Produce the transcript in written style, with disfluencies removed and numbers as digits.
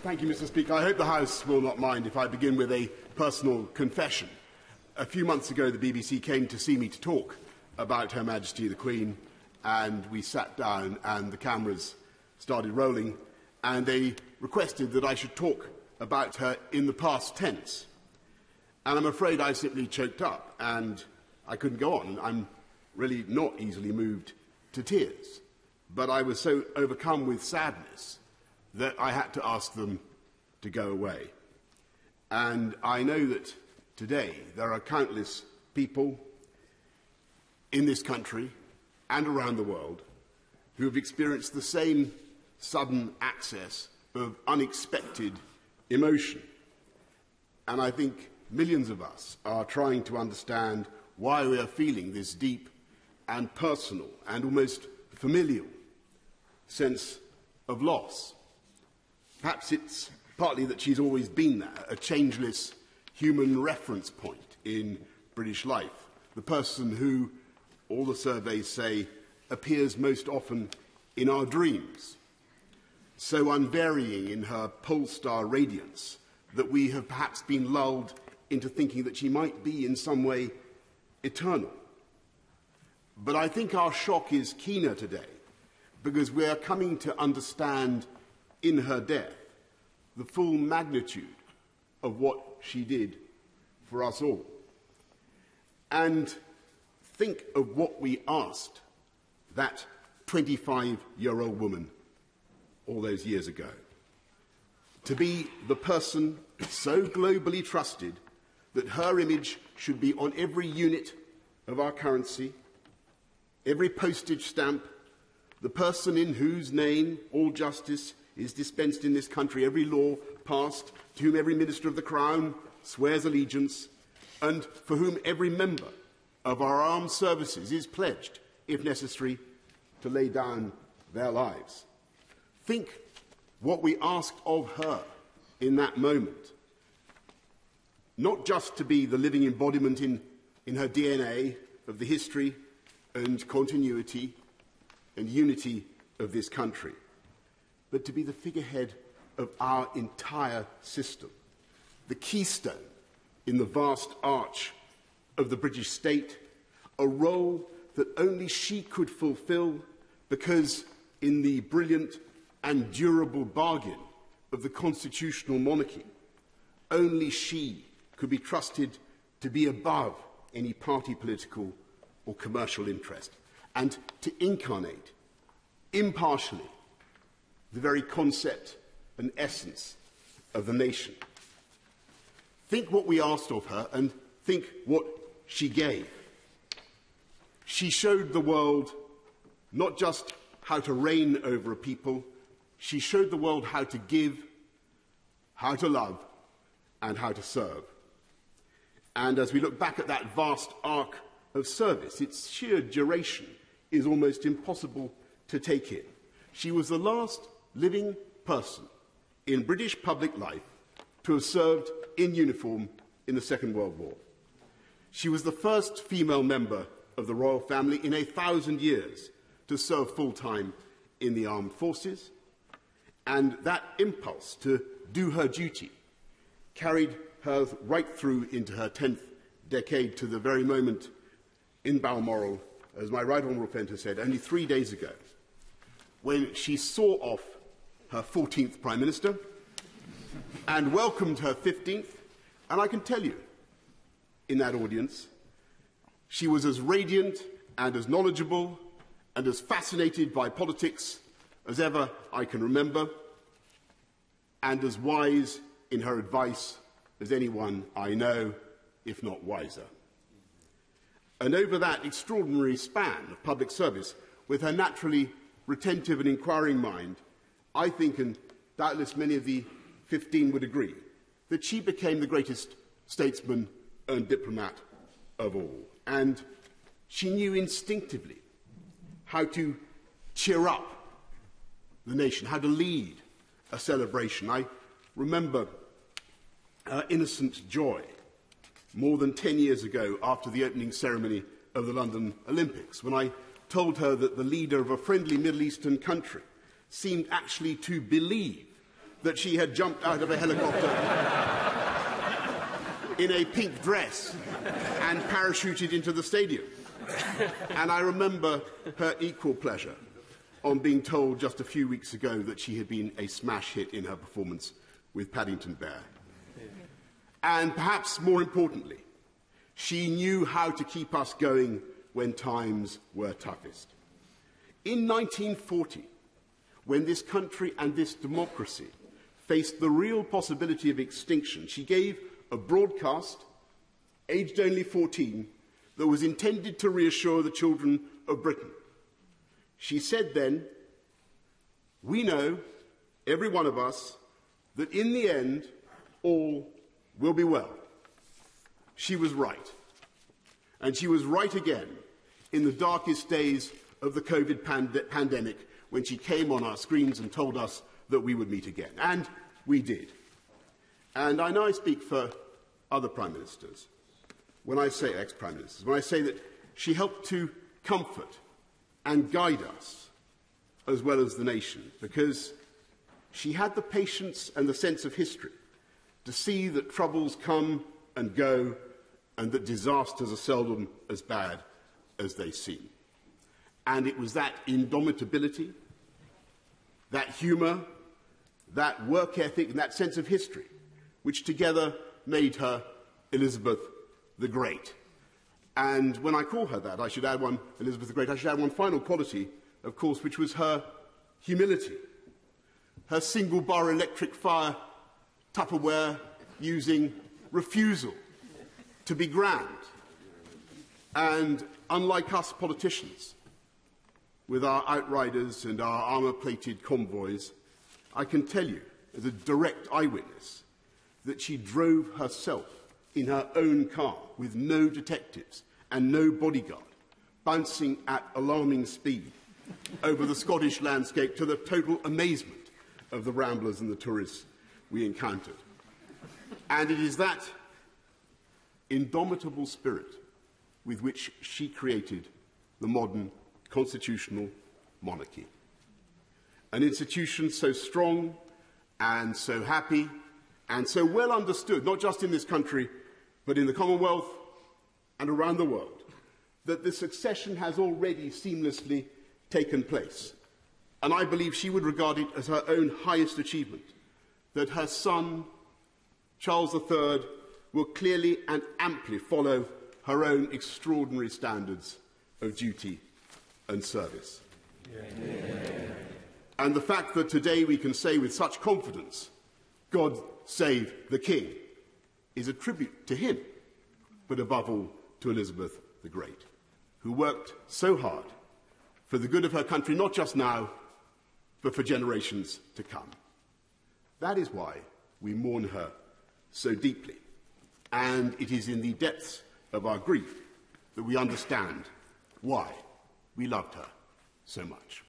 Thank you, Mr. Speaker. I hope the House will not mind if I begin with a personal confession. A few months ago, the BBC came to see me to talk about Her Majesty the Queen, and we sat down and the cameras started rolling, and they requested that I should talk about her in the past tense. And I'm afraid I simply choked up, and I couldn't go on. I'm really not easily moved to tears, but I was so overcome with sadness that I had to ask them to go away. And I know that today there are countless people in this country and around the world who have experienced the same sudden access of unexpected emotion. And I think millions of us are trying to understand why we are feeling this deep and personal and almost familial sense of loss. Perhaps it's partly that she's always been there, a changeless human reference point in British life, the person who, all the surveys say, appears most often in our dreams, so unvarying in her pole-star radiance that we have perhaps been lulled into thinking that she might be in some way eternal. But I think our shock is keener today because we are coming to understand in her death the full magnitude of what she did for us all. And think of what we asked that 25-year-old woman all those years ago. To be the person so globally trusted that her image should be on every unit of our currency, every postage stamp, the person in whose name all justice is dispensed in this country, every law passed, to whom every minister of the Crown swears allegiance, and for whom every member of our armed services is pledged, if necessary, to lay down their lives. Think what we asked of her in that moment. Not just to be the living embodiment in her DNA of the history and continuity and unity of this country, but to be the figurehead of our entire system, the keystone in the vast arch of the British state, a role that only she could fulfill because in the brilliant and durable bargain of the constitutional monarchy, only she could be trusted to be above any party political or commercial interest and to incarnate impartially the very concept and essence of the nation. Think what we asked of her and think what she gave. She showed the world not just how to reign over a people, she showed the world how to give, how to love, and how to serve. And as we look back at that vast arc of service, its sheer duration is almost impossible to take in. She was the last living person in British public life to have served in uniform in the Second World War. She was the first female member of the royal family in 1,000 years to serve full-time in the armed forces, and that impulse to do her duty carried her right through into her 10th decade to the very moment in Balmoral, as my right honourable friend has said, only 3 days ago, when she saw off her 14th Prime Minister and welcomed her 15th, and I can tell you, in that audience, she was as radiant and as knowledgeable and as fascinated by politics as ever I can remember, and as wise in her advice as anyone I know, if not wiser. And over that extraordinary span of public service, with her naturally retentive and inquiring mind, I think, and doubtless many of the 15 would agree, that she became the greatest statesman and diplomat of all. And she knew instinctively how to cheer up the nation, how to lead a celebration. I remember her innocent joy more than 10 years ago after the opening ceremony of the London Olympics, when I told her that the leader of a friendly Middle Eastern country seemed actually to believe that she had jumped out of a helicopter in a pink dress and parachuted into the stadium. And I remember her equal pleasure on being told just a few weeks ago that she had been a smash hit in her performance with Paddington Bear. And perhaps more importantly, she knew how to keep us going when times were toughest. In 1940, when this country and this democracy faced the real possibility of extinction, she gave a broadcast, aged only 14, that was intended to reassure the children of Britain. She said then, "We know, every one of us, that in the end, all will be well." She was right. And she was right again in the darkest days of the COVID pandemic, when she came on our screens and told us that we would meet again. And we did. And I know I speak for other Prime Ministers when I say ex-Prime Ministers, when I say that she helped to comfort and guide us as well as the nation, because she had the patience and the sense of history to see that troubles come and go and that disasters are seldom as bad as they seem. And it was that indomitability, that humour, that work ethic and that sense of history which together made her Elizabeth the Great. And when I call her that, I should add one, Elizabeth the Great, I should add one final quality, of course, which was her humility. Her single-bar electric fire Tupperware using refusal to be grand. And unlike us politicians, with our outriders and our armour-plated convoys, I can tell you, as a direct eyewitness, that she drove herself in her own car with no detectives and no bodyguard, bouncing at alarming speed over the Scottish landscape to the total amazement of the ramblers and the tourists we encountered. And it is that indomitable spirit with which she created the modern constitutional monarchy. An institution so strong and so happy and so well understood, not just in this country, but in the Commonwealth and around the world, that the succession has already seamlessly taken place. And I believe she would regard it as her own highest achievement, that her son, Charles III, will clearly and amply follow her own extraordinary standards of duty and service. Yeah. And the fact that today we can say with such confidence, God save the King, is a tribute to him, but above all to Elizabeth the Great, who worked so hard for the good of her country, not just now, but for generations to come. That is why we mourn her so deeply, and it is in the depths of our grief that we understand why we loved her so much.